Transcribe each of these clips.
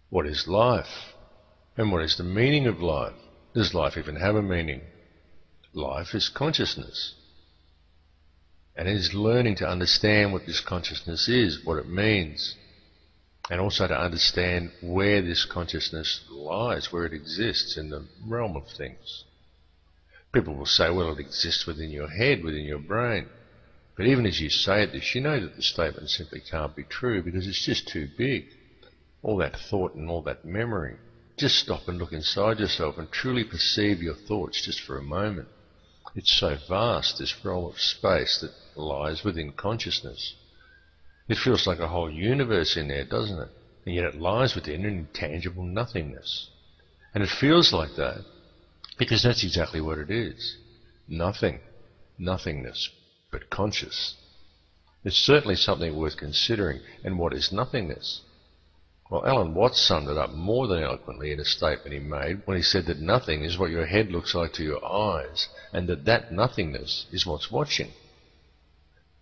What is life? And what is the meaning of life? Does life even have a meaning? Life is consciousness. And it is learning to understand what this consciousness is, what it means, and also to understand where this consciousness lies, where it exists in the realm of things. People will say, well, it exists within your head, within your brain. But even as you say this, you know that the statement simply can't be true because it's just too big. All that thought and all that memory. Just stop and look inside yourself and truly perceive your thoughts just for a moment. It's so vast, this realm of space that lies within consciousness. It feels like a whole universe in there, doesn't it? And yet it lies within an intangible nothingness. And it feels like that because that's exactly what it is. Nothing. Nothingness. But conscious. It's certainly something worth considering. And what is nothingness? Well, Alan Watts summed it up more than eloquently in a statement he made when he said that nothing is what your head looks like to your eyes, and that nothingness is what's watching.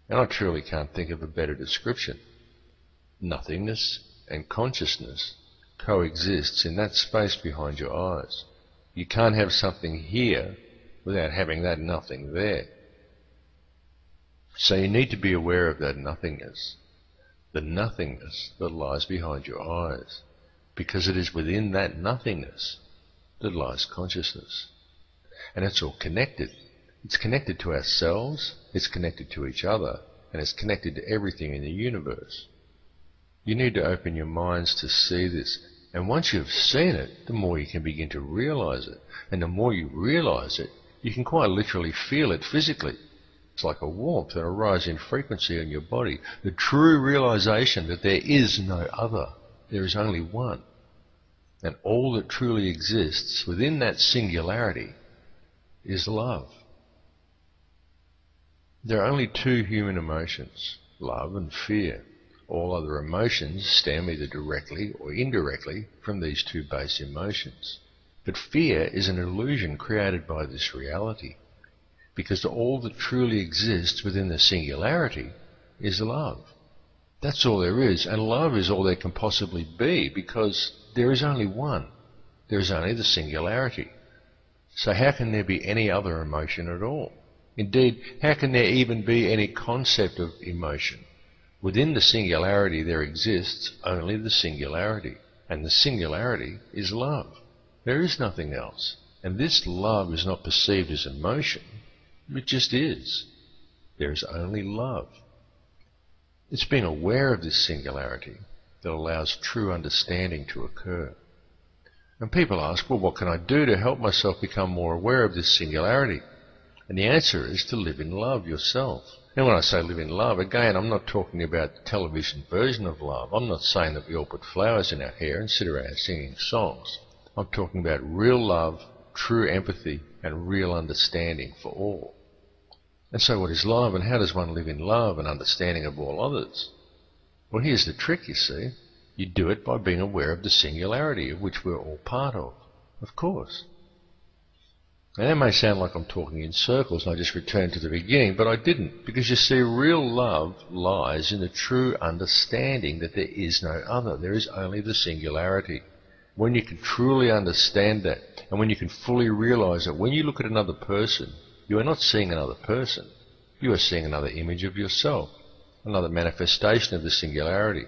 And I truly can't think of a better description. Nothingness and consciousness coexists in that space behind your eyes. You can't have something here without having that nothing there. So you need to be aware of that nothingness. The nothingness that lies behind your eyes, because it is within that nothingness that lies consciousness. And it's all connected. It's connected to ourselves, it's connected to each other, and it's connected to everything in the universe. You need to open your minds to see this, and once you've seen it, the more you can begin to realize it. And the more you realize it, you can quite literally feel it physically. It's like a warmth and a rise in frequency in your body. The true realization that there is no other. There is only one. And all that truly exists within that singularity is love. There are only two human emotions, love and fear. All other emotions stem either directly or indirectly from these two base emotions. But fear is an illusion created by this reality. Because all that truly exists within the singularity is love. That's all there is, and love is all there can possibly be, because there is only one. There is only the singularity. So how can there be any other emotion at all? Indeed, how can there even be any concept of emotion? Within the singularity there exists only the singularity, and the singularity is love. There is nothing else, and this love is not perceived as emotion. It just is. There is only love. It's being aware of this singularity that allows true understanding to occur. And people ask, well, what can I do to help myself become more aware of this singularity? And the answer is to live in love yourself. And when I say live in love, again, I'm not talking about the television version of love. I'm not saying that we all put flowers in our hair and sit around singing songs. I'm talking about real love, true empathy, and real understanding for all. And so what is love, and how does one live in love and understanding of all others? Well, here's the trick, you see. You do it by being aware of the singularity of which we're all part of course. And that may sound like I'm talking in circles and I just returned to the beginning, but I didn't, because you see, real love lies in the true understanding that there is no other. There is only the singularity. When you can truly understand that, and when you can fully realize that when you look at another person, you are not seeing another person. You are seeing another image of yourself, another manifestation of the singularity.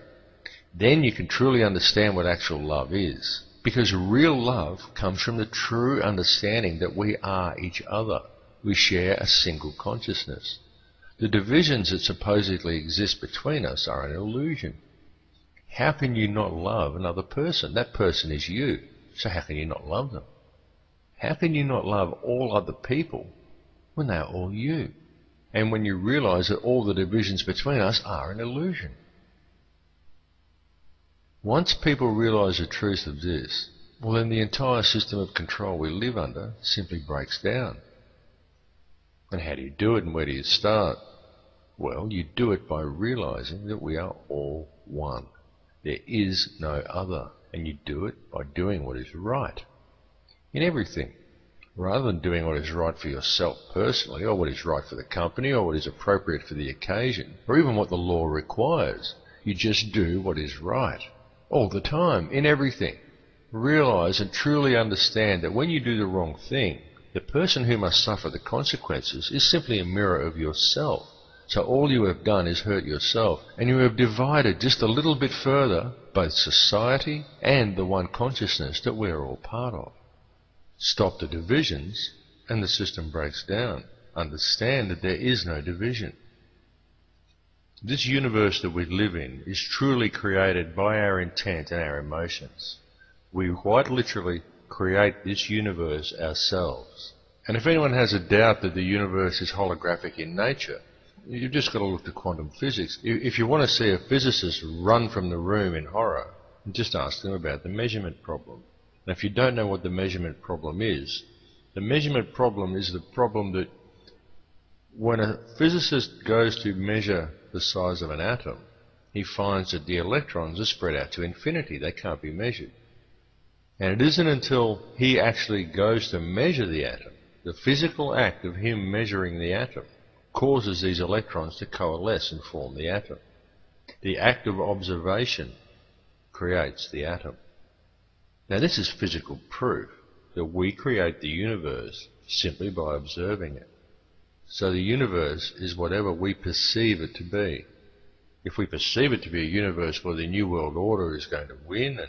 Then you can truly understand what actual love is. Because real love comes from the true understanding that we are each other. We share a single consciousness. The divisions that supposedly exist between us are an illusion. How can you not love another person? That person is you. So how can you not love them? How can you not love all other people when they are all you? And when you realize that all the divisions between us are an illusion. Once people realize the truth of this, well, then the entire system of control we live under simply breaks down. And how do you do it, and where do you start? Well, you do it by realizing that we are all one. There is no other, and you do it by doing what is right in everything, rather than doing what is right for yourself personally, or what is right for the company, or what is appropriate for the occasion, or even what the law requires. You just do what is right. all the time, in everything. Realize and truly understand that when you do the wrong thing, the person who must suffer the consequences is simply a mirror of yourself. So all you have done is hurt yourself, and you have divided just a little bit further both society and the one consciousness that we are all part of. Stop the divisions, and the system breaks down. Understand that there is no division. This universe that we live in is truly created by our intent and our emotions. We quite literally create this universe ourselves. And if anyone has a doubt that the universe is holographic in nature, you've just got to look to quantum physics. If you want to see a physicist run from the room in horror, just ask them about the measurement problem. And if you don't know what the measurement problem is the problem that when a physicist goes to measure the size of an atom, he finds that the electrons are spread out to infinity. They can't be measured. And it isn't until he actually goes to measure the atom, the physical act of him measuring the atom, causes these electrons to coalesce and form the atom. The act of observation creates the atom. Now this is physical proof that we create the universe simply by observing it. So the universe is whatever we perceive it to be. If we perceive it to be a universe where the New World Order is going to win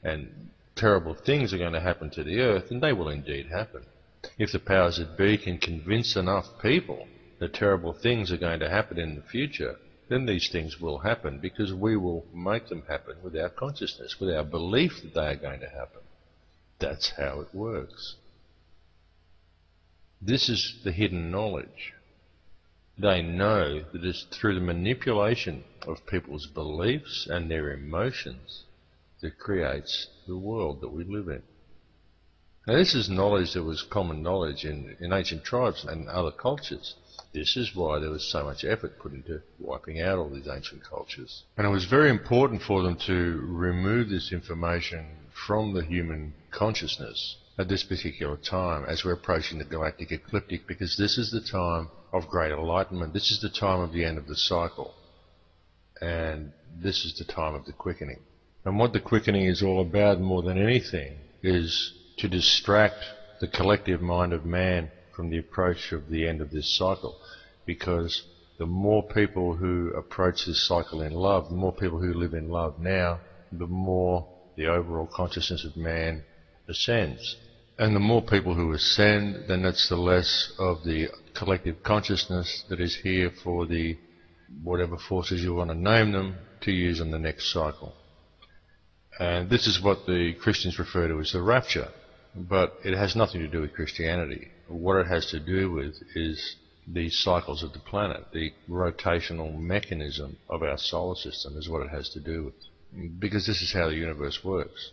and terrible things are going to happen to the earth, then they will indeed happen. If the powers that be can convince enough people that terrible things are going to happen in the future, then these things will happen because we will make them happen with our consciousness, with our belief that they are going to happen. That's how it works. This is the hidden knowledge. They know that it's through the manipulation of people's beliefs and their emotions that creates the world that we live in. Now this is knowledge that was common knowledge in ancient tribes and other cultures. This is why there was so much effort put into wiping out all these ancient cultures. And it was very important for them to remove this information from the human consciousness at this particular time as we're approaching the galactic ecliptic, because this is the time of great enlightenment. This is the time of the end of the cycle. And this is the time of the quickening. And what the quickening is all about more than anything is to distract the collective mind of man from the approach of the end of this cycle. Because the more people who approach this cycle in love, the more people who live in love now, the more the overall consciousness of man ascends. And the more people who ascend, then that's the less of the collective consciousness that is here for the whatever forces you want to name them to use on the next cycle. And this is what the Christians refer to as the rapture. But it has nothing to do with Christianity. What it has to do with is the cycles of the planet. The rotational mechanism of our solar system is what it has to do with. Because this is how the universe works.